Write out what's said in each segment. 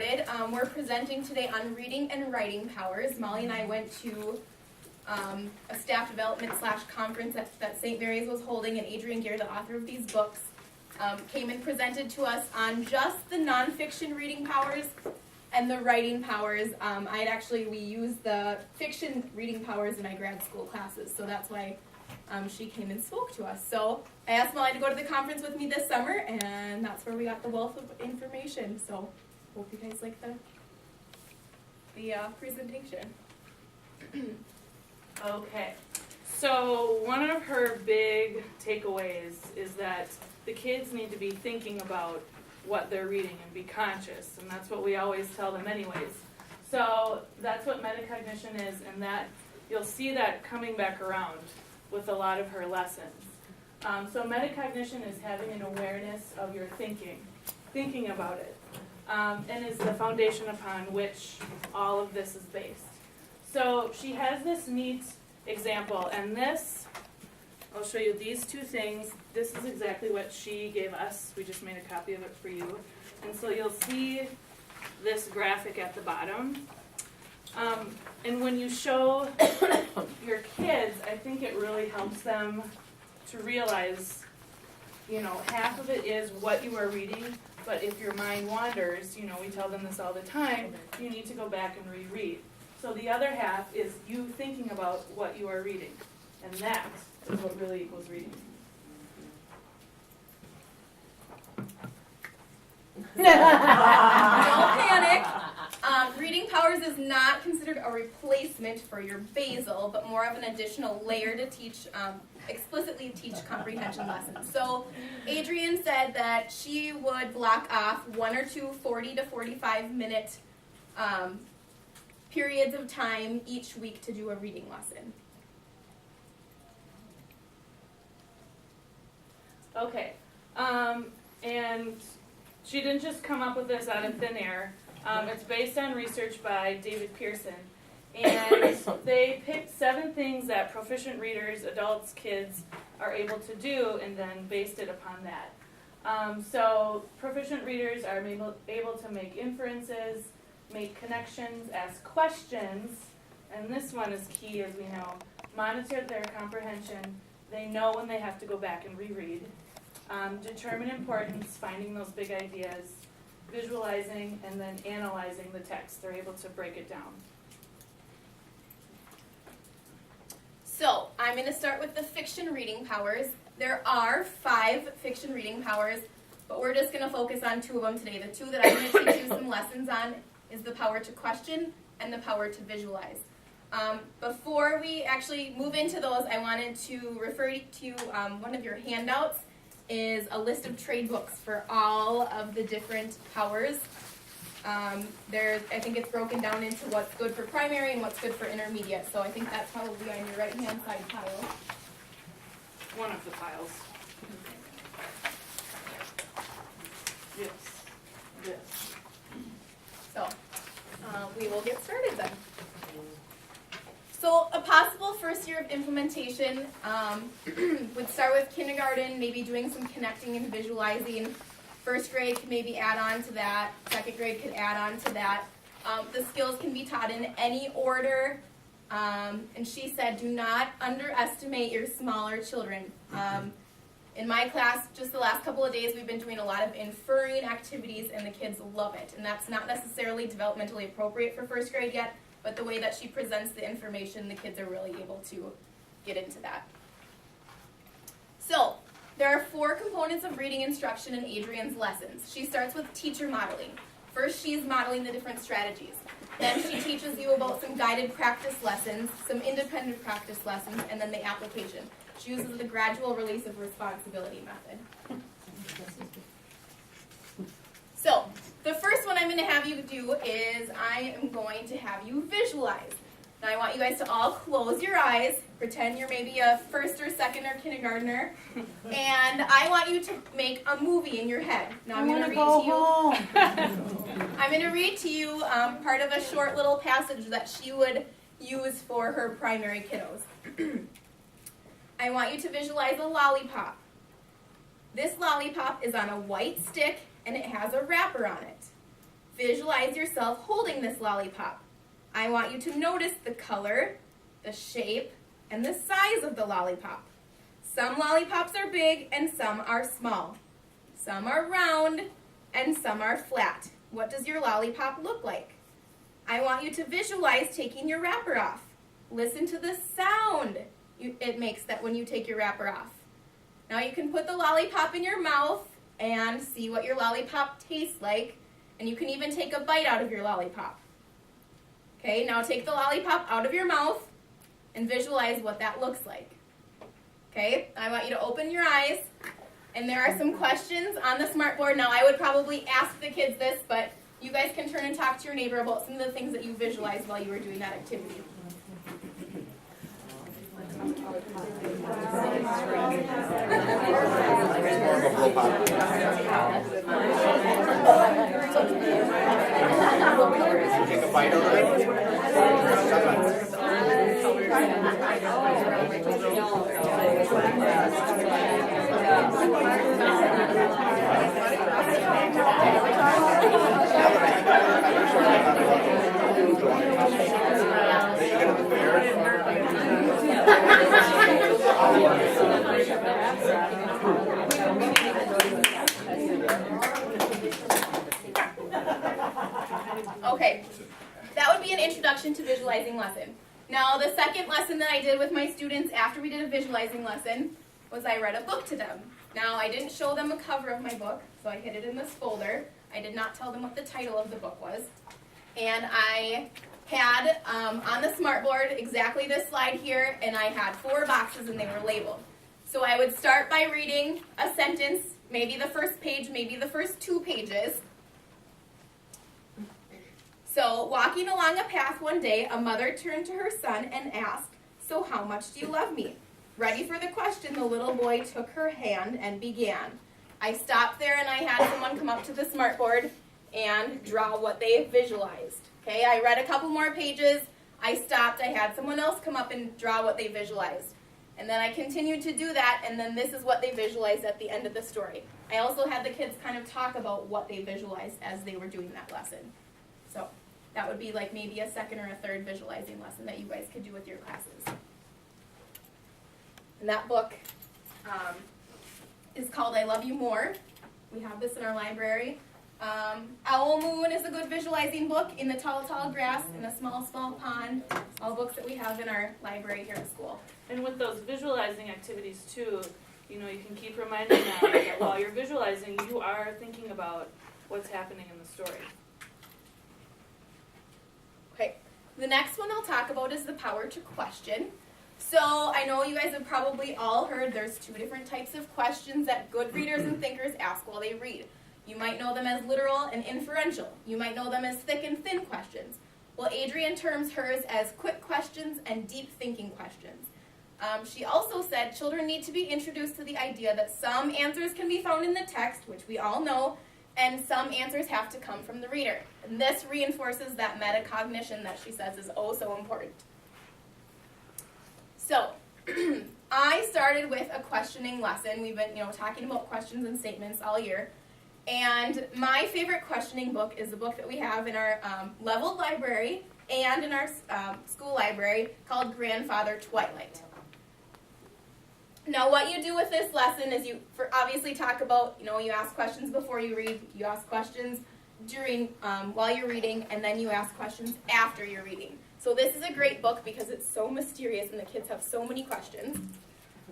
started. We're presenting today on reading and writing powers. Molly and I went to a staff development / conference that St. Mary's was holding, and Adrian Gear, the author of these books, came and presented to us on just the nonfiction reading powers and the writing powers. We used the fiction reading powers in my grad school classes, so that's why she came and spoke to us. So I asked Molly to go to the conference with me this summer, and that's where we got the wealth of information. So hope you guys like the presentation. Okay, so one of her big takeaways is that the kids need to be thinking about what they're reading and be conscious, and that's what we always tell them anyways. So that's what metacognition is, and that you'll see that coming back around with a lot of her lessons. So metacognition is having an awareness of your thinking about it, and is the foundation upon which all of this is based. So she has this neat example, and this, I'll show you these two things. This is exactly what she gave us. We just made a copy of it for you. And so you'll see this graphic at the bottom. And when you show your kids, I think it really helps them to realize, half of it is what you are reading, but if your mind wanders, we tell them this all the time, you need to go back and reread. So the other half is you thinking about what you are reading, and that is what really equals reading. Don't panic. Reading powers is not considered a replacement for your basal, but more of an additional layer to teach, explicitly teach comprehension lessons. So Adrian said that she would block off 1 or 2 40 to 45 minute periods of time each week to do a reading lesson. Okay, and she didn't just come up with this out of thin air. It's based on research by David Pearson, and they picked 7 things that proficient readers, adults, kids, are able to do, and then based it upon that. So proficient readers are able to make inferences, make connections, ask questions, and this one is key, as we know. Monitor their comprehension. They know when they have to go back and reread. Determine importance, finding those big ideas, visualizing, and then analyzing the text. They're able to break it down. So I'm going to start with the fiction reading powers. There are 5 fiction reading powers, but we're just going to focus on 2 of them today. The 2 that I'm going to teach you some lessons on is the power to question and the power to visualize. Before we actually move into those, I wanted to refer to you, one of your handouts is a list of trade books for all of the different powers. I think it's broken down into what's good for primary and what's good for intermediate, so I think that's probably on your right-hand side pile. One of the piles. Yes. Yes. So, we will get started then. So, a possible first year of implementation would start with kindergarten, maybe doing some connecting and visualizing. First grade could maybe add on to that. Second grade could add on to that. The skills can be taught in any order. And she said, do not underestimate your smaller children. In my class, just the last couple of days, we've been doing a lot of inferring activities, and the kids love it. And that's not necessarily developmentally appropriate for first grade yet, but the way that she presents the information, the kids are really able to get into that. So, there are 4 components of reading instruction in Adrian's lessons. She starts with teacher modeling. First, she's modeling the different strategies. Then she teaches you about some guided practice lessons, some independent practice lessons, and then the application. She uses the gradual release of responsibility method. So, the first one I'm going to have you do is I am going to have you visualize. Now I want you guys to all close your eyes, pretend you're maybe a first or second or kindergartner, and I want you to make a movie in your head. Now I'm going to read to you. I'm going to read to you part of a short little passage that she would use for her primary kiddos. I want you to visualize a lollipop. This lollipop is on a white stick and it has a wrapper on it. Visualize yourself holding this lollipop. I want you to notice the color, the shape, and the size of the lollipop. Some lollipops are big and some are small. Some are round and some are flat. What does your lollipop look like? I want you to visualize taking your wrapper off. Listen to the sound it makes that when you take your wrapper off. Now you can put the lollipop in your mouth and see what your lollipop tastes like, and you can even take a bite out of your lollipop. Okay, now take the lollipop out of your mouth and visualize what that looks like. Okay, I want you to open your eyes, and there are some questions on the smartboard. Now I would probably ask the kids this, but you guys can turn and talk to your neighbor about some of the things that you visualized while you were doing that activity. Take a bite of it. Okay, that would be an introduction to visualizing lesson. Now, the second lesson that I did with my students after we did a visualizing lesson was I read a book to them. Now, I didn't show them a cover of my book, so I hid it in this folder. I did not tell them what the title of the book was. And I had on the smartboard exactly this slide here, and I had 4 boxes and they were labeled. So I would start by reading a sentence, maybe the first page, maybe the first 2 pages. So, walking along a path one day, a mother turned to her son and asked, "So how much do you love me?" Ready for the question, the little boy took her hand and began. I stopped there and I had someone come up to the smartboard and draw what they visualized. Okay, I read a couple more pages, I stopped, I had someone else come up and draw what they visualized. And then I continued to do that, and then this is what they visualized at the end of the story. I also had the kids kind of talk about what they visualized as they were doing that lesson. So that would be like maybe a second or a third visualizing lesson that you guys could do with your classes. And that book is called I Love You More. We have this in our library. Owl Moon is a good visualizing book. In the Tall, Tall Grass, In a Small, Small Pond. All books that we have in our library here at school. And with those visualizing activities too, you know, you can keep reminding them that while you're visualizing, you are thinking about what's happening in the story. Okay, the next one I'll talk about is the power to question. So I know you guys have probably all heard there's 2 different types of questions that good readers and thinkers ask while they read. You might know them as literal and inferential. You might know them as thick and thin questions. Well, Adrienne terms hers as quick questions and deep thinking questions. She also said children need to be introduced to the idea that some answers can be found in the text, which we all know, and some answers have to come from the reader. And this reinforces that metacognition that she says is oh so important. So, I started with a questioning lesson. We've been, talking about questions and statements all year. And my favorite questioning book is the book that we have in our leveled library and in our school library called Grandfather Twilight. Now, what you do with this lesson is you obviously talk about, you ask questions before you read, you ask questions during while you're reading, and then you ask questions after you're reading. So this is a great book because it's so mysterious and the kids have so many questions.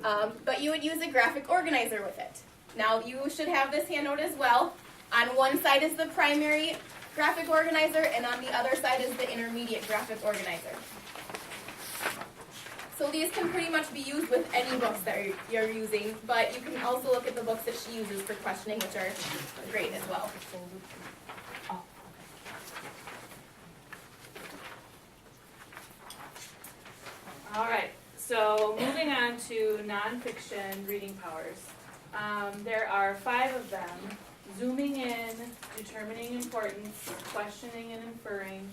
But you would use a graphic organizer with it. Now, you should have this handout as well. On one side is the primary graphic organizer, and on the other side is the intermediate graphic organizer. So these can pretty much be used with any books that you're using, but you can also look at the books that she uses for questioning, which are great as well. All right, so moving on to nonfiction reading powers. There are 5 of them: zooming in, determining importance, questioning and inferring,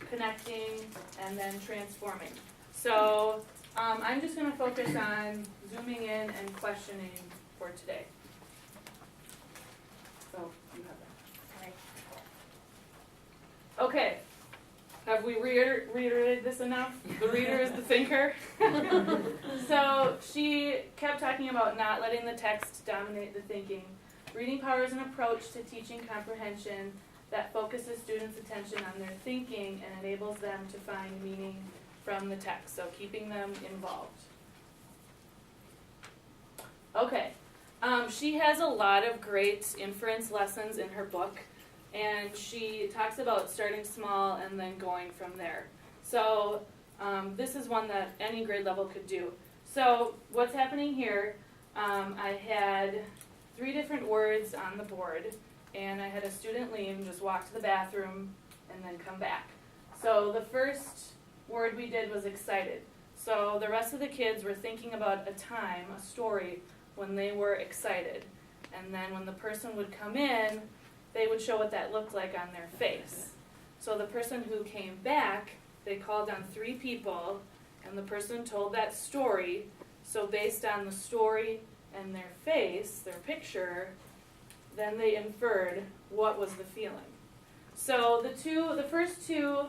connecting, and then transforming. So I'm just going to focus on zooming in and questioning for today. So you have that. Okay, have we reiterated this enough? The reader is the thinker. So she kept talking about not letting the text dominate the thinking. Reading power is an approach to teaching comprehension that focuses students' attention on their thinking and enables them to find meaning from the text, so keeping them involved. Okay, she has a lot of great inference lessons in her book, and she talks about starting small and then going from there. So this is one that any grade level could do. So what's happening here, I had 3 different words on the board, and I had a student leave and just walk to the bathroom and then come back. So the first word we did was excited. So the rest of the kids were thinking about a time, a story, when they were excited. And then when the person would come in, they would show what that looked like on their face. So the person who came back, they called on 3 people, and the person told that story. So based on the story and their face, their picture, then they inferred what was the feeling. So the first 2,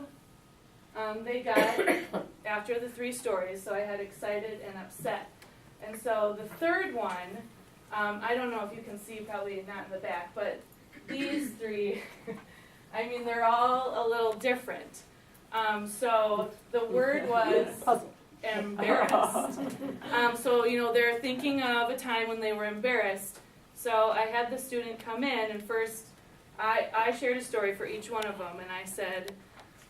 they got after the 3 stories. So I had excited and upset. And so the third one, I don't know if you can see, probably not in the back, but these 3, I mean, they're all a little different. So the word was embarrassed. So, you know, they're thinking of a time when they were embarrassed. So I had the student come in, and first I shared a story for each one of them, and I said,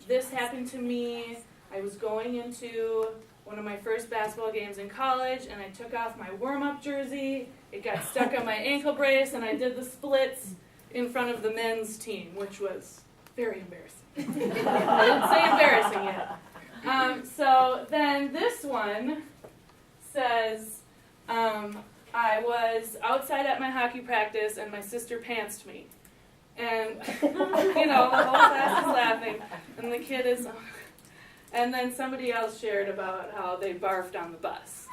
this happened to me. I was going into one of my first basketball games in college, and I took off my warm-up jersey. It got stuck on my ankle brace, and I did the splits in front of the men's team, which was very embarrassing. I didn't say embarrassing yet. So then this one says, I was outside at my hockey practice, and my sister pantsed me. And, you know, the whole class is laughing, and the kid is... And then somebody else shared about how they barfed on the bus.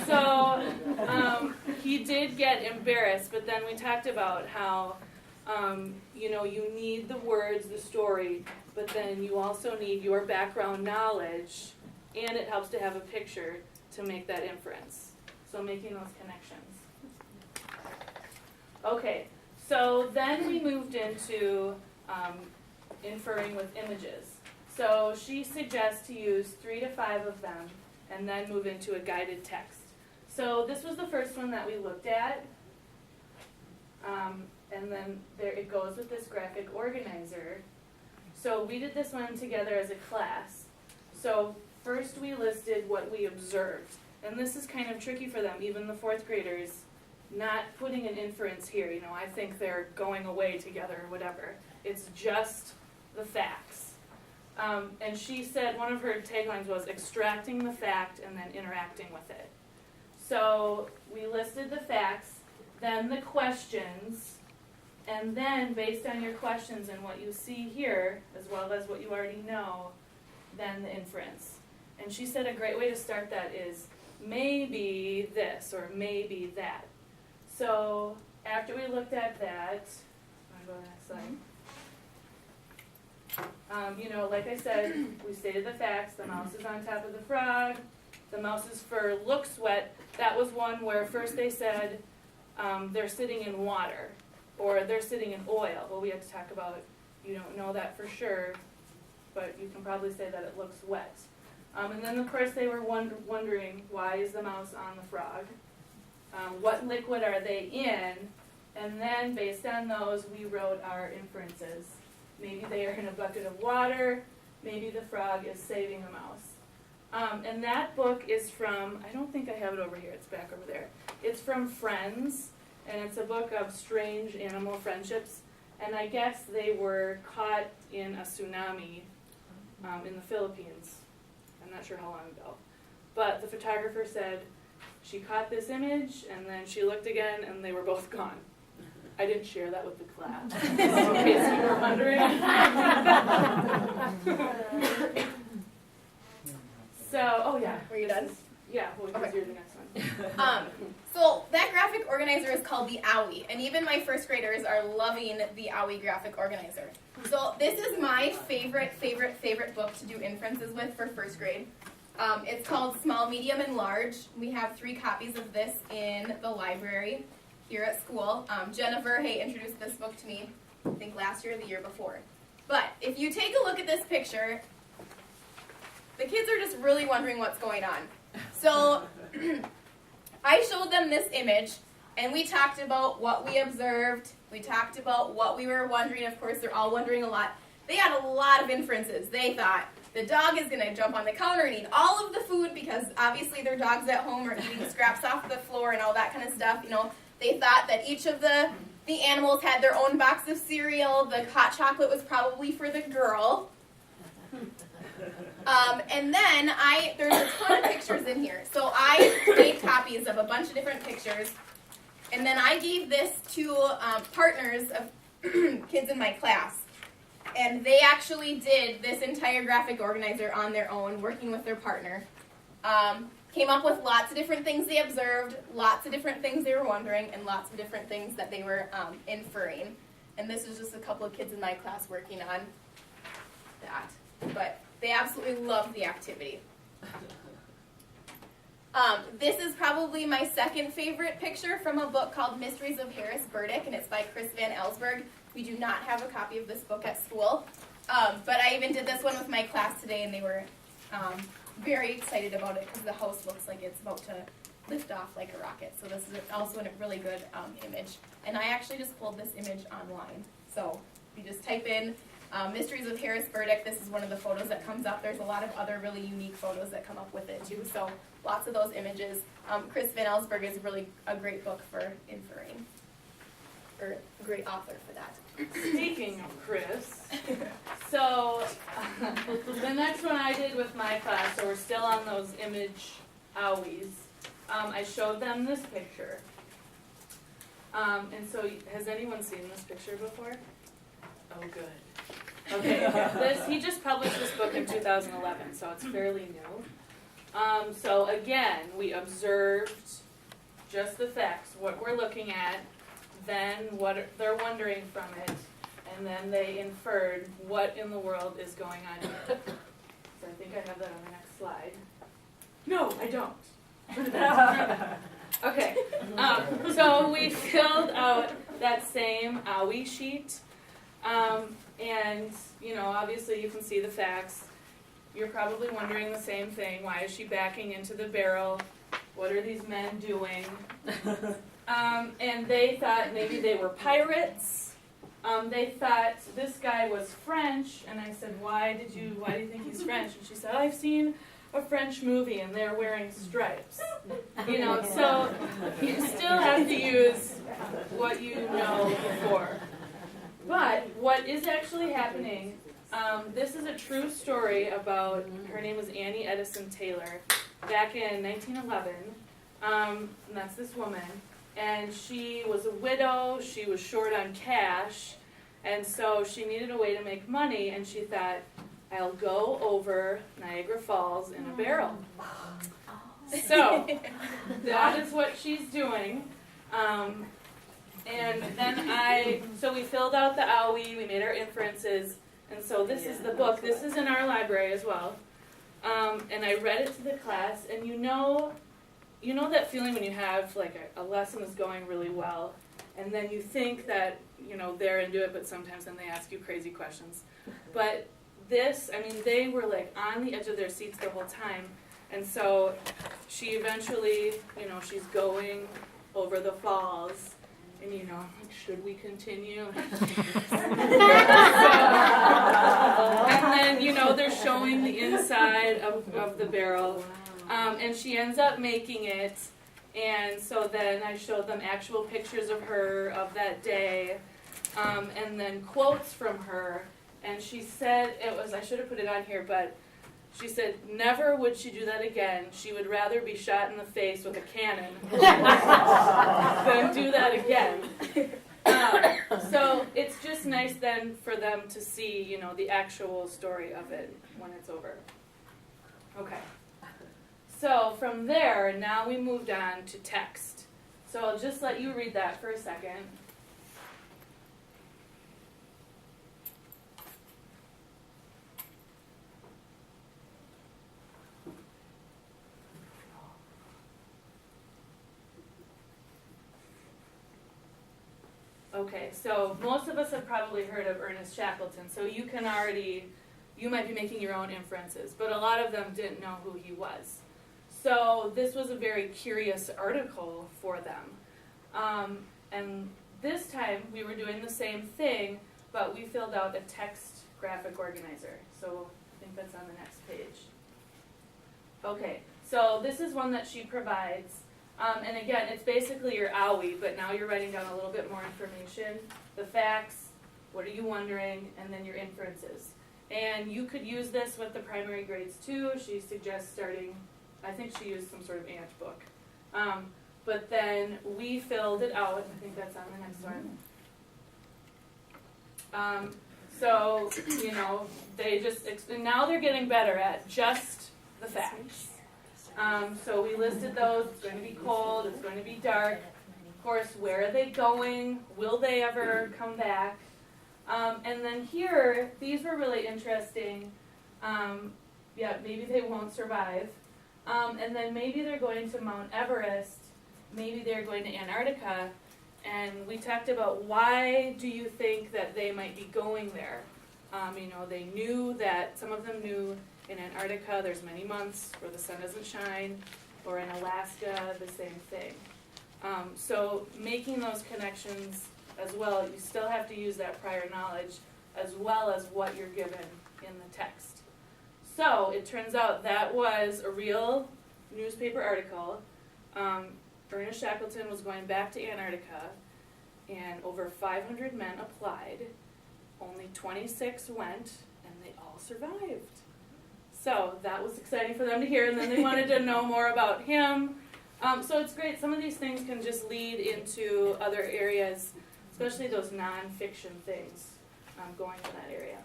So he did get embarrassed, but then we talked about how, you know, you need the words, the story, but then you also need your background knowledge, and it helps to have a picture to make that inference. So making those connections. Okay, so then we moved into inferring with images. So she suggests to use 3 to 5 of them and then move into a guided text. So this was the first one that we looked at. And then there it goes with this graphic organizer. So we did this one together as a class. So first we listed what we observed. And this is kind of tricky for them, even the 4th graders, not putting an inference here. You know, I think they're going away together or whatever. It's just the facts. And she said one of her taglines was extracting the fact and then interacting with it. So we listed the facts, then the questions, and then based on your questions and what you see here, as well as what you already know, then the inference. And she said a great way to start that is maybe this or maybe that. So after we looked at that, I'm going to go to the next slide. You know, like I said, we stated the facts. The mouse is on top of the frog. The mouse's fur looks wet. That was one where first they said they're sitting in water or they're sitting in oil. Well, we had to talk about, you don't know that for sure, but you can probably say that it looks wet. And then, of course, they were wondering, why is the mouse on the frog? What liquid are they in? And then, based on those, we wrote our inferences. Maybe they are in a bucket of water. Maybe the frog is saving the mouse. And that book is from, I don't think I have it over here, it's back over there. It's from Friends, and it's a book of strange animal friendships. And I guess they were caught in a tsunami in the Philippines. I'm not sure how long ago. But the photographer said she caught this image, and then she looked again, and they were both gone. I didn't share that with the class, in case you were wondering. So, oh yeah. Were you done? Yeah, we'll do the next one. So that graphic graphic organizer is called the Owie, and even my first graders are loving the Owie graphic organizer. So this is my favorite book to do inferences with for first grade. It's called Small, Medium, and Large. We have 3 copies of this in the library here at school. Jennifer Hay introduced this book to me, I think last year or the year before. But if you take a look at this picture, the kids are just really wondering what's going on. So I showed them this image, and we talked about what we observed. We talked about what we were wondering. Of course, they're all wondering a lot. They had a lot of inferences. They thought the dog is going to jump on the counter and eat all of the food because obviously their dogs at home are eating scraps off the floor and all that kind of stuff. You know, they thought that each of the animals had their own box of cereal. The hot chocolate was probably for the girl. And then there's a ton of pictures in here. So I made copies of a bunch of different pictures. And then I gave this to partners of kids in my class. And they actually did this entire graphic organizer on their own, working with their partner. Came up with lots of different things they observed, lots of different things they were wondering, and lots of different things that they were inferring. And this is just a couple of kids in my class working on that. But they absolutely loved the activity. This is probably my second favorite picture from a book called Mysteries of Harris Burdick, and it's by Chris Van Ellsberg. We do not have a copy of this book at school, but I even did this one with my class today, and they were very excited about it because the house looks like it's about to lift off like a rocket. So this is also a really good image. And I actually just pulled this image online. So if you just type in Mysteries of Harris Burdick, this is one of the photos that comes up. There's a lot of other really unique photos that come up with it too. So lots of those images. Chris Van Ellsberg is really a great book for inferring, or a great author for that. Speaking of Chris, so the next one I did with my class, so we're still on those image owies, I showed them this picture. And so has anyone seen this picture before? Oh, good. Okay, he just published this book in 2011, so it's fairly new. So again, we observed just the facts, what we're looking at, then what they're wondering from it, and then they inferred what in the world is going on here. So I think I have that on the next slide. No, I don't. Okay, so we filled out that same owie sheet, and you know, obviously you can see the facts. You're probably wondering the same thing. Why is she backing into the barrel? What are these men doing? And they thought maybe they were pirates. They thought this guy was French, and I said, why do you think he's French? And she said, I've seen a French movie and they're wearing stripes. You know, so you still have to use what you know before. But what is actually happening, this is a true story about, her name was Annie Edison Taylor, back in 1911, and that's this woman. And she was a widow, she was short on cash, and so she needed a way to make money, and she thought, I'll go over Niagara Falls in a barrel. So, that is what she's doing. And then so we filled out the owie, we made our inferences, and so this is the book. This is in our library as well. And I read it to the class, and you know that feeling when you have like a lesson is going really well, and then you think that, you know, they're into it, but sometimes then they ask you crazy questions. But this, I mean, they were like on the edge of their seats the whole time, and so she eventually, you know, she's going over the falls, and you know, like, should we continue? And then, you know, they're showing the inside of the barrel. And she ends up making it, and so then I showed them actual pictures of her of that day, and then quotes from her, and she said, I should have put it on here, but she said, never would she do that again. She would rather be shot in the face with a cannon than do that again. So it's just nice then for them to see, you know, the actual story of it when it's over. Okay. So from there, now we moved on to text. So I'll just let you read that for a second. Okay, so most of us have probably heard of Ernest Shackleton, so you might be making your own inferences, but a lot of them didn't know who he was. So this was a very curious article for them. And this time we were doing the same thing, but we filled out a text graphic organizer. So I think that's on the next page. Okay, so this is one that she provides. And again, it's basically your OWI, but now you're writing down a little bit more information. The facts, what are you wondering, and then your inferences. And you could use this with the primary grades too. She suggests starting, I think she used some sort of ant book. But then we filled it out, I think that's on the next one. So, you know, now they're getting better at just the facts. So we listed those. It's going to be cold, it's going to be dark. Of course, where are they going? Will they ever come back? And then here, these were really interesting. Yeah, maybe they won't survive. And then maybe they're going to Mount Everest. Maybe they're going to Antarctica. And we talked about why do you think that they might be going there? You know, they knew that, some of them knew in Antarctica there's many months where the sun doesn't shine, or in Alaska, the same thing. So making those connections as well, you still have to use that prior knowledge as well as what you're given in the text. So it turns out that was a real newspaper article. Ernest Shackleton was going back to Antarctica, and over 500 men applied. Only 26 went, and they all survived. So that was exciting for them to hear, and then they wanted to know more about him. So it's great. Some of these things can just lead into other areas, especially those non-fiction things going to that area.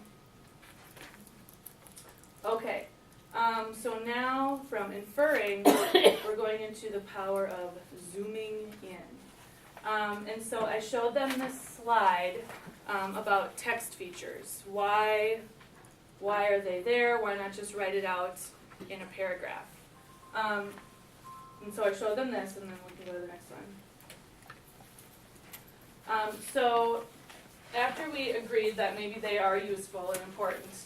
Okay, so now from inferring, we're going into the power of zooming in. And so I showed them this slide about text features. Why are they there? Why not just write it out in a paragraph? And so I showed them this, and then we can go to the next one. So after we agreed that maybe they are useful and important,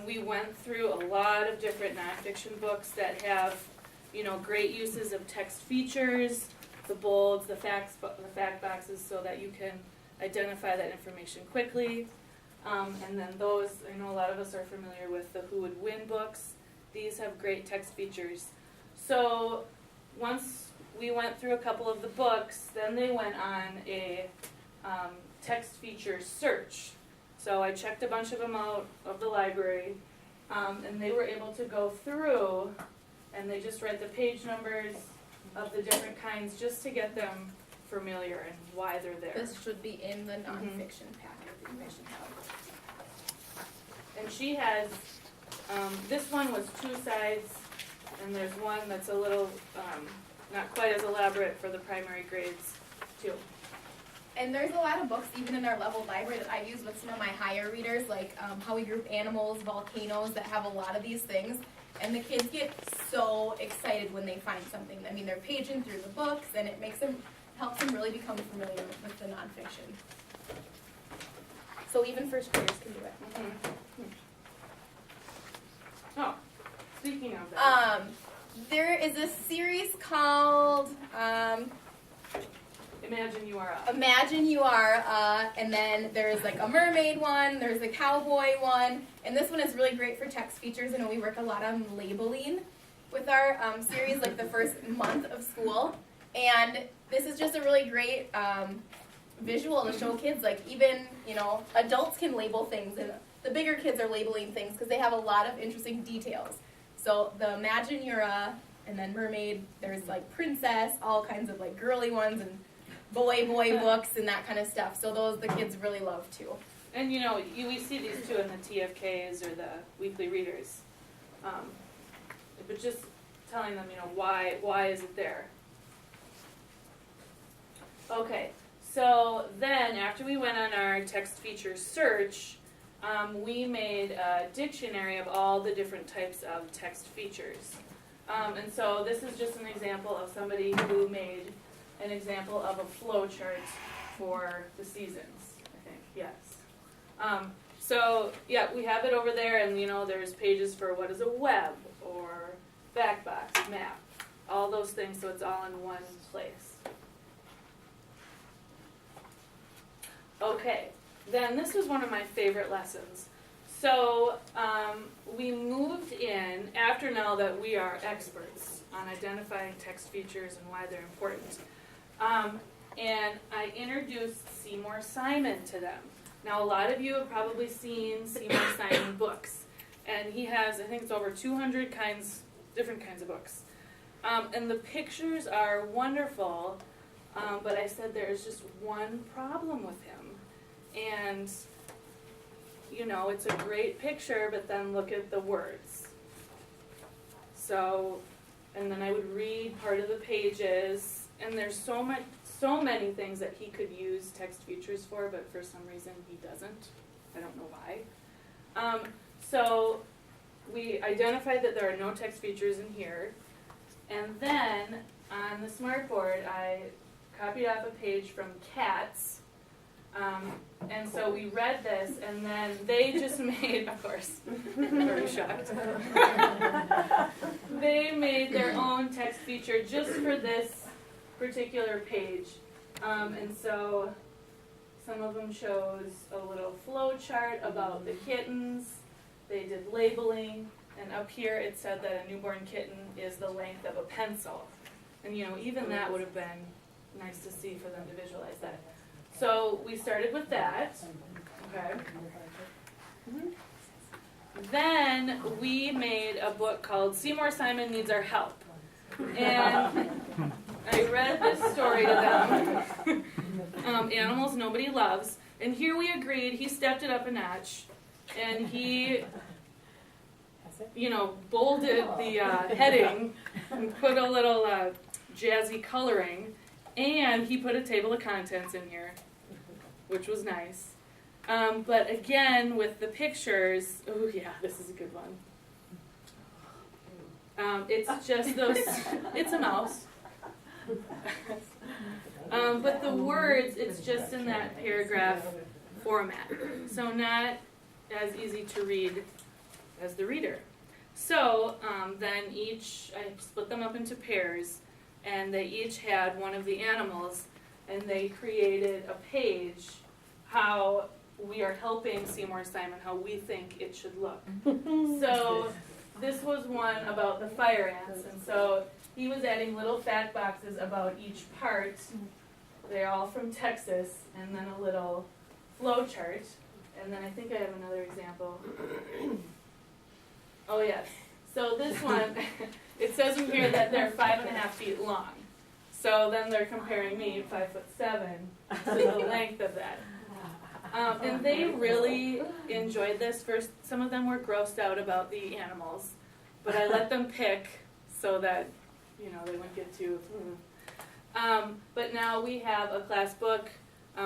we went through a lot of different nonfiction books that have, you know, great uses of text features, the bolds, the fact boxes, so that you can identify that information quickly. And then those, I know a lot of us are familiar with the Who Would Win books. These have great text features. So once we went through a couple of the books, then they went on a text feature search. So I checked a bunch of them out of the library, and they were able to go through, and they just write the page numbers of the different kinds just to get them familiar and why they're there. This should be in the nonfiction packet that you guys should have. And she has, this one was 2 sides, and there's one that's a little, not quite as elaborate for the primary grades too. And there's a lot of books, even in our level library, that I use with some of my higher readers, like How We Group Animals, Volcanoes, that have a lot of these things. And the kids get so excited when they find something. I mean, they're paging through the books, and it helps them really become familiar with the nonfiction. So even first graders can do it. Mm-hmm. Oh, speaking of that. There is a series called Imagine You Are Imagine You Are, and then there's like a mermaid one, there's a cowboy one, and this one is really great for text features. I know we work a lot on labeling with our series, like the first month of school, and this is just a really great visual to show kids, like even, you know, adults can label things, and the bigger kids are labeling things because they have a lot of interesting details. So the Imagine You're a, and then mermaid, there's like princess, all kinds of like girly ones, and boy books and that kind of stuff. So those the kids really love too. And you know, we see these too in the TFKs or the weekly readers. But just telling them, you know, why is it there? Okay, so then after we went on our text feature search, we made a dictionary of all the different types of text features. And so this is just an example of somebody who made an example of a flow chart for the seasons, I think, yes. So yeah, we have it over there, and there's pages for what is a web or backbox, map, all those things, so it's all in one place. Okay, then this was one of my favorite lessons. So we moved in, after now that we are experts on identifying text features and why they're important, and I introduced Seymour Simon to them. Now a lot of you have probably seen Seymour Simon books, and he has, I think it's over 200 different kinds of books. And the pictures are wonderful, but I said there's just one problem with him. And, it's a great picture, but then look at the words. So, and then I would read part of the pages, and there's so many things that he could use text features for, but for some reason he doesn't. I don't know why. So we identified that there are no text features in here, and then on the smartboard I copied off a page from Cats. And so we read this, and then they just made, of course, very shocked. They made their own text feature just for this particular page. And so some of them shows a little flow chart about the kittens. They did labeling, and up here it said that a newborn kitten is the length of a pencil. And even that would have been nice to see for them to visualize that. So we started with that, okay. Then we made a book called Seymour Simon Needs Our Help. And I read this story to them, Animals Nobody Loves. And here we agreed, he stepped it up a notch, and he, bolded the heading and put a little jazzy coloring. And he put a table of contents in here, which was nice. But again, with the pictures, oh yeah, this is a good one. It's just those, it's a mouse. But the words, it's just in that paragraph format. So not as easy to read as the reader. So then I split them up into pairs, and they each had one of the animals, and they created a page how we are helping Seymour Simon, how we think it should look. So this was one about the fire ants, and so he was adding little fact boxes about each part. They're all from Texas, and then a little flow chart, and then I think I have another example. Oh yes, so this one, it says in here that they're 5.5 feet long. So then they're comparing me, 5'7", to the length of that. And they really enjoyed this. First, some of them were grossed out about the animals, but I let them pick so that, they wouldn't get too. But now we have a class book,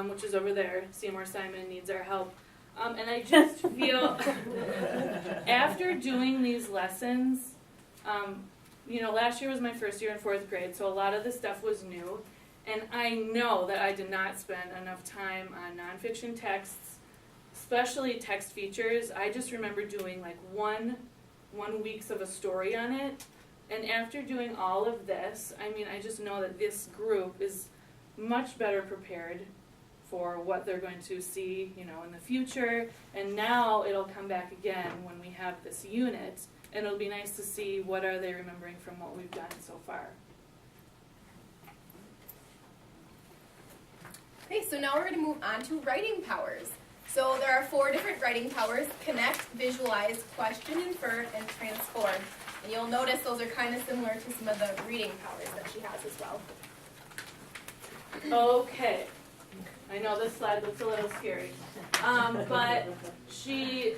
which is over there, Seymour Simon Needs Our Help. And I just feel, after doing these lessons, last year was my first year in 4th grade, so a lot of the stuff was new. And I know that I did not spend enough time on nonfiction texts, especially text features. I just remember doing like one weeks of a story on it. And after doing all of this, I just know that this group is much better prepared for what they're going to see, in the future. And now it'll come back again when we have this unit, and it'll be nice to see what are they remembering from what we've done so far. Okay, so now we're going to move on to writing powers. So there are 4 different writing powers: connect, visualize, question, infer, and transform. And you'll notice those are kind of similar to some of the reading powers that she has as well. Okay. I know this slide looks a little scary. But she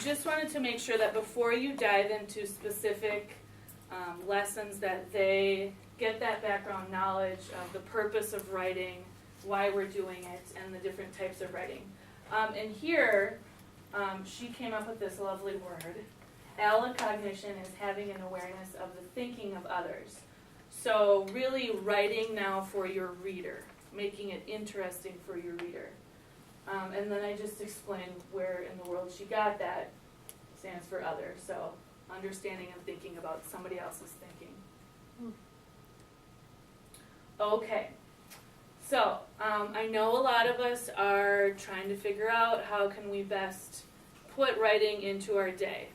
just wanted to make sure that before you dive into specific lessons that they get that background knowledge of the purpose of writing, why we're doing it, and the different types of writing. And here, she came up with this lovely word. Allocognition is having an awareness of the thinking of others. So really writing now for your reader, making it interesting for your reader. And then I just explained where in the world she got that. Stands for other, so understanding and thinking about somebody else's thinking. Okay, so I know a lot of us are trying to figure out how can we best put writing into our day.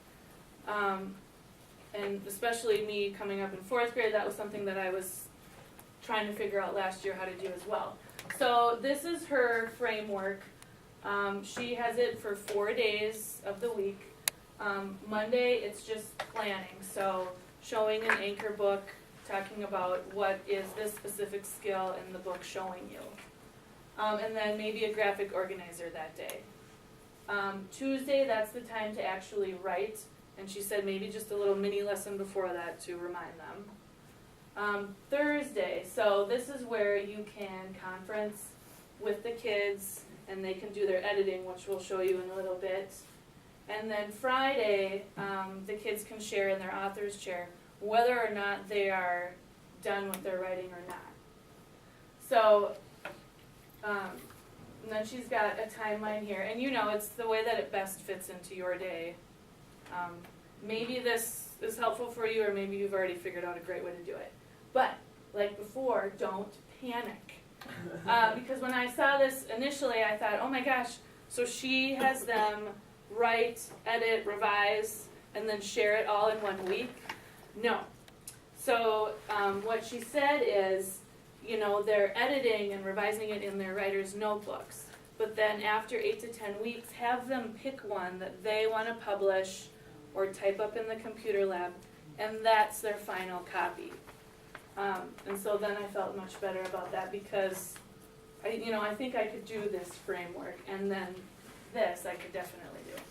And especially me coming up in 4th grade, that was something that I was trying to figure out last year how to do as well. So this is her framework. She has it for 4 days of the week. Monday, it's just planning, so showing an anchor book, talking about what is this specific skill in the book showing you. And then maybe a graphic organizer that day. Tuesday, that's the time to actually write, and she said maybe just a little mini lesson before that to remind them. Thursday, so this is where you can conference with the kids, and they can do their editing, which we'll show you in a little bit. And then Friday, the kids can share in their author's chair whether or not they are done with their writing or not. So, and then she's got a timeline here. And you know, it's the way that it best fits into your day. Maybe this is helpful for you, or maybe you've already figured out a great way to do it. But, like before, don't panic. Because when I saw this initially, I thought, oh my gosh, so she has them write, edit, revise, and then share it all in 1 week? No. So what she said is, you know, they're editing and revising it in their writer's notebooks. But then after 8 to 10 weeks, have them pick one that they want to publish or type up in the computer lab, and that's their final copy. And so then I felt much better about that because, I think I could do this framework, and then this I could definitely do.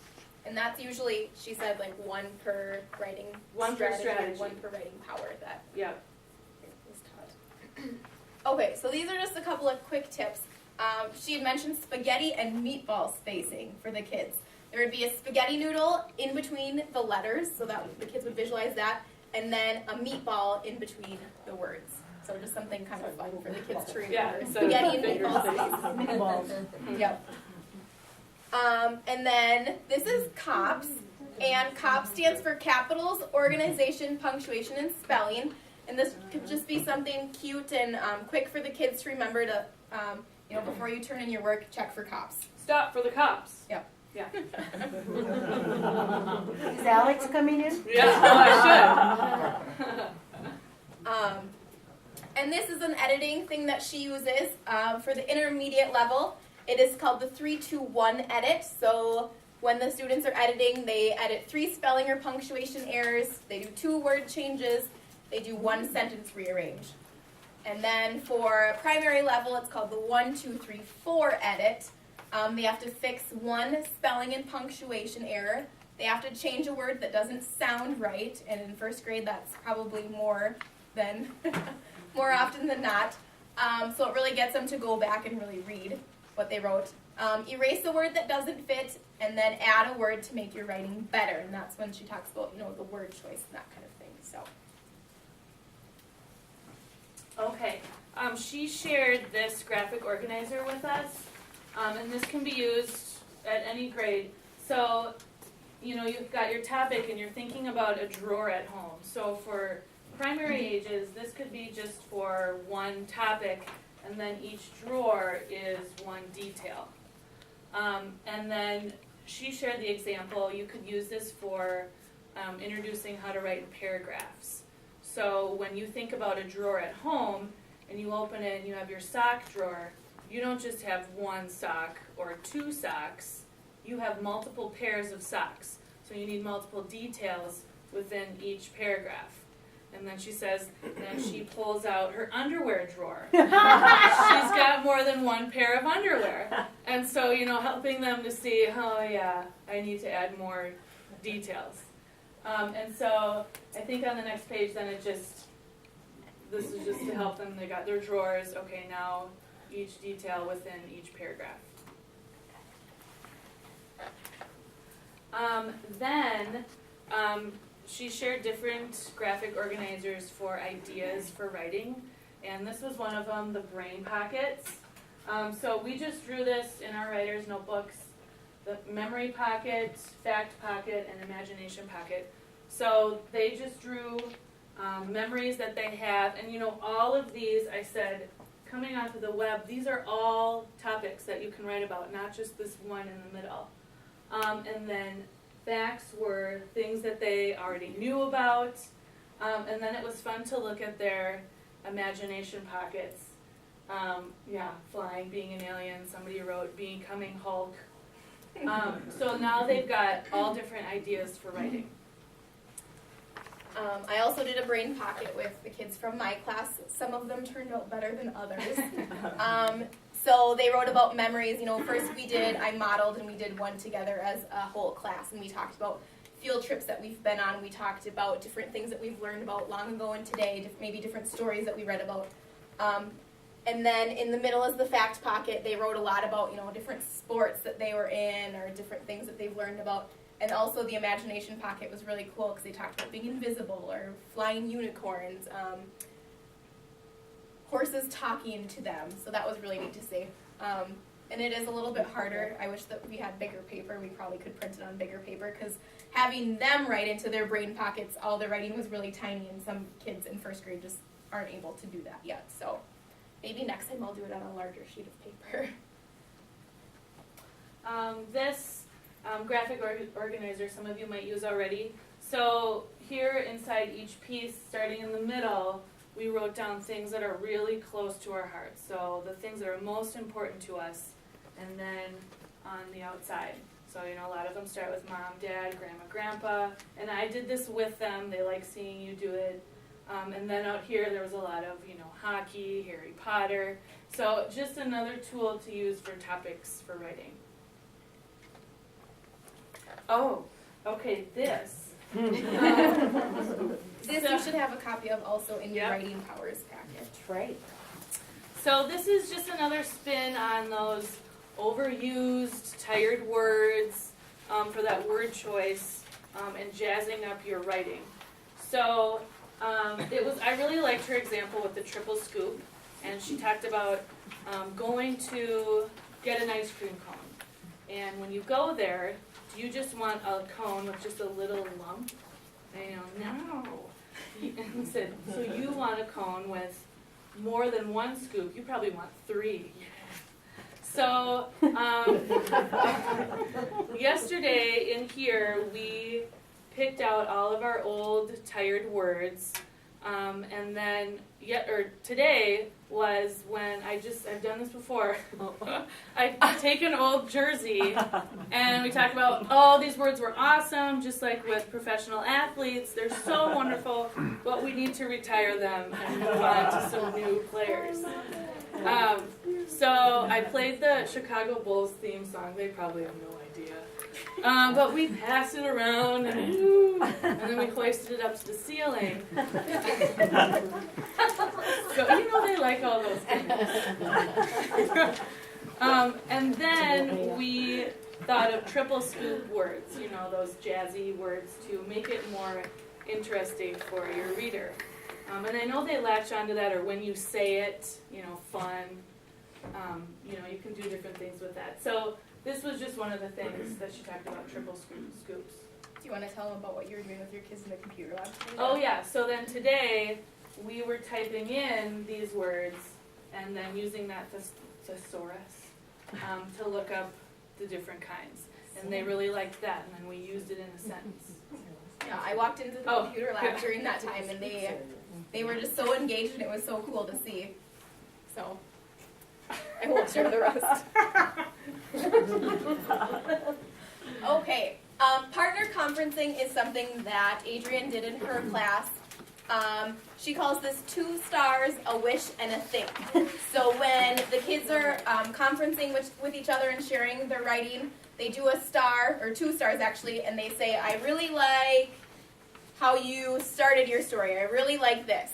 And that's usually, she said, like one per writing One per strategy. one per writing power that Yeah. is taught. Okay, so these are just a couple of quick tips. She had mentioned spaghetti and meatball spacing for the kids. There would be a spaghetti noodle in between the letters, so that the kids would visualize that, and then a meatball in between the words. So just something kind of fun for the kids to remember. Yeah, so Spaghetti and figure meatball space. spacing. Yep. And then this is COPS, and COPS stands for Capitals, Organization, Punctuation, and Spelling. And this could just be something cute and quick for the kids to remember to, before you turn in your work, check for COPS. Stop for the cops. Yep. Yeah. Is Alex coming in? Yeah, well, I should. And this is an editing thing that she uses for the intermediate level. It is called the 3-2-1 edit. So when the students are editing, they edit 3 spelling or punctuation errors. They do 2 word changes. They do 1 sentence rearrange. And then for primary level, it's called the 1-2-3-4 edit. They have to fix 1 spelling and punctuation error. They have to change a word that doesn't sound right. And in 1st grade, that's probably more than more often than not. So it really gets them to go back and really read what they wrote. Erase a word that doesn't fit, and then add a word to make your writing better. And that's when she talks about, the word choice and that kind of thing. So. Okay. She shared this graphic organizer with us, and this can be used at any grade. So, you've got your topic, and you're thinking about a drawer at home. So for primary ages, this could be just for 1 topic, and then each drawer is 1 detail. And then she shared the example. You could use this for introducing how to write in paragraphs. So when you think about a drawer at home, and you open it and you have your sock drawer, you don't just have 1 sock or 2 socks. You have multiple pairs of socks. So you need multiple details within each paragraph. And then she says, then she pulls out her underwear drawer. She's got more than 1 pair of underwear. And so, helping them to see, oh yeah, I need to add more details. And so I think on the next page, then it just this is just to help them. They got their drawers. Okay, now each detail within each paragraph. Then she shared different graphic organizers for ideas for writing, and this was one of them, the brain pockets. So we just drew this in our writer's notebooks, the memory pocket, fact pocket, and imagination pocket. So they just drew memories that they have, and all of these, I said, coming onto the web, these are all topics that you can write about, not just this one in the middle. And then facts were things that they already knew about, and then it was fun to look at their imagination pockets. Flying, being an alien, somebody wrote becoming Hulk. So now they've got all different ideas for writing. I also did a brain pocket with the kids from my class. Some of them turned out better than others. So they wrote about memories. First I modeled and we did one together as a whole class, and we talked about field trips that we've been on. We talked about different things that we've learned about long ago and today, maybe different stories that we read about. And then in the middle is the fact pocket. They wrote a lot about, different sports that they were in or different things that they've learned about. And also the imagination pocket was really cool because they talked about being invisible or flying unicorns, horses talking to them. So that was really neat to see. And it is a little bit harder. I wish that we had bigger paper. We probably could print it on bigger paper because having them write into their brain pockets, all their writing was really tiny, and some kids in first grade just aren't able to do that yet. So maybe next time I'll do it on a larger sheet of paper. This graphic organizer some of you might use already. So here inside each piece, starting in the middle, we wrote down things that are really close to our hearts. So the things that are most important to us, and then on the outside. So a lot of them start with mom, dad, grandma, grandpa, and I did this with them. They like seeing you do it. And then out here there was a lot of, hockey, Harry Potter. So just another tool to use for topics for writing. Oh, okay, this. This you should have a copy of also in your Yep. Writing Powers packet. That's right. So this is just another spin on those overused, tired words for that word choice and jazzing up your writing. So I really liked her example with the triple scoop, and she talked about going to get an ice cream cone. And when you go there, do you just want a cone with just a little lump? And no. And said, so you want a cone with more than one scoop. You probably want 3. So yesterday in here, we picked out all of our old tired words, and then today was when I've done this before. I take an old jersey and we talk about, these words were awesome, just like with professional athletes, they're so wonderful, but we need to retire them and move on to some new players. So I played the Chicago Bulls theme song. They probably have no idea. But we passed it around and then we hoisted it up to the ceiling. So they like all those things. And then we thought of triple scoop words, those jazzy words to make it more interesting for your reader. And I know they latch onto that, or when you say it, fun. You can do different things with that. So this was just one of the things that she talked about, triple scoops. Do you want to tell them about what you were doing with your kids in the computer lab today? Oh yeah, so then today we were typing in these words and then using that thesaurus to look up the different kinds. And they really liked that, and then we used it in a sentence. Yeah, I walked into the computer lab during that time, and they were just so engaged, and it was so cool to see. So I won't share the rest. Okay, partner conferencing is something that Adrienne did in her class. She calls this 2 stars, a wish, and a thing. So when the kids are conferencing with each other and sharing their writing, they do a star, or 2 stars actually, and they say, I really like how you started your story. I really like this.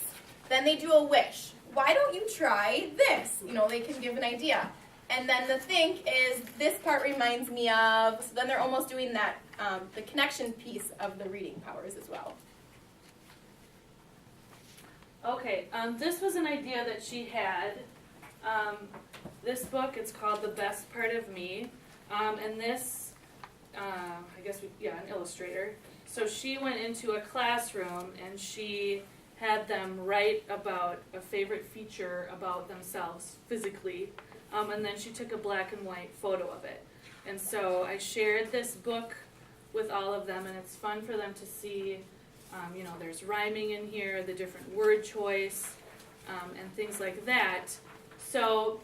Then they do a wish. Why don't you try this? You know, they can give an idea. And then the think is, this part reminds me of, so then they're almost doing that, the connection piece of the reading powers as well. Okay, this was an idea that she had. This book, it's called The Best Part of Me. And this, I guess, an illustrator. So she went into a classroom and she had them write about a favorite feature about themselves physically. And then she took a black and white photo of it. And so I shared this book with all of them, and it's fun for them to see, there's rhyming in here, the different word choice, and things like that. So,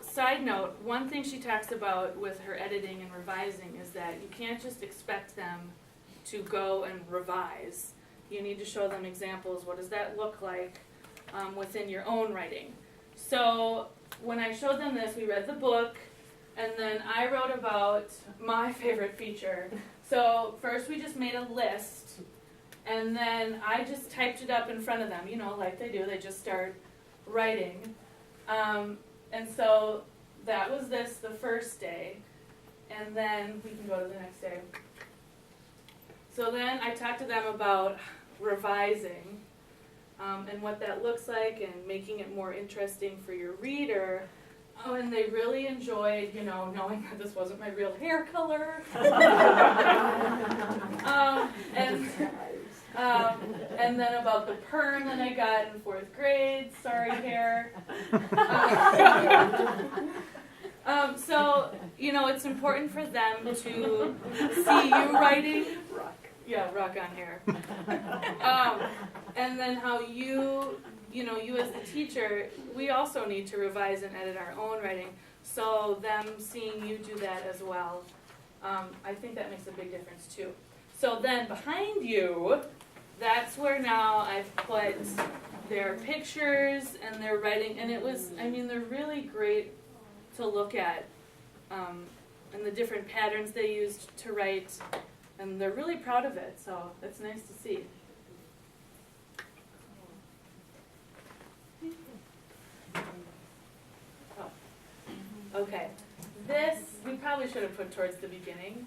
side note, one thing she talks about with her editing and revising is that you can't just expect them to go and revise. You need to show them examples. What does that look like within your own writing? So, when I showed them this, we read the book, and then I wrote about my favorite feature. So first we just made a list, and then I just typed it up in front of them, like they do, they just start writing. And so that was this the first day, and then we can go to the next day. So then I talked to them about revising, and what that looks like, and making it more interesting for your reader. Oh, and they really enjoyed, knowing that this wasn't my real hair color. And then about the perm that I got in 4th grade. Sorry, hair. So, it's important for them to see you writing. Yeah, rock on hair. And then how you as the teacher, we also need to revise and edit our own writing. So them seeing you do that as well, I think that makes a big difference too. So then behind you, that's where now I've put their pictures and their writing, and they're really great to look at, and the different patterns they used to write, and they're really proud of it, so it's nice to see. Okay, this we probably should have put towards the beginning,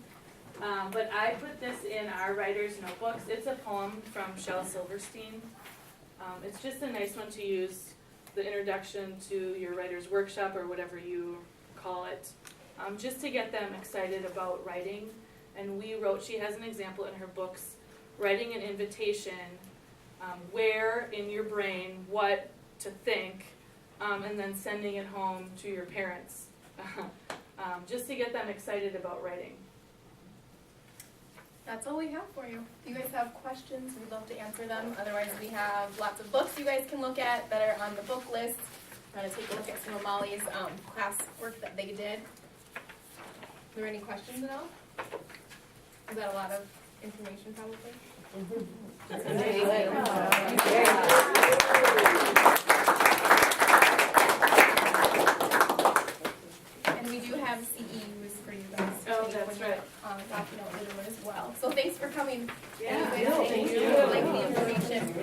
but I put this in our writer's notebooks. It's a poem from Shel Silverstein. It's just a nice one to use, the introduction to your writer's workshop or whatever you call it, just to get them excited about writing. And she has an example in her books, writing an invitation, where in your brain, what to think, and then sending it home to your parents. Just to get them excited about writing. That's all we have for you. If you guys have questions, we'd love to answer them. Otherwise, we have lots of books you guys can look at that are on the book list. I'm going to take a look at some of Molly's class work that they did. Are there any questions at all? Is that a lot of information, probably? And we do have CEUs for you guys. Oh, that's right. Document later as well. So thanks for coming. Yeah. Anyways, thank you. Like the information.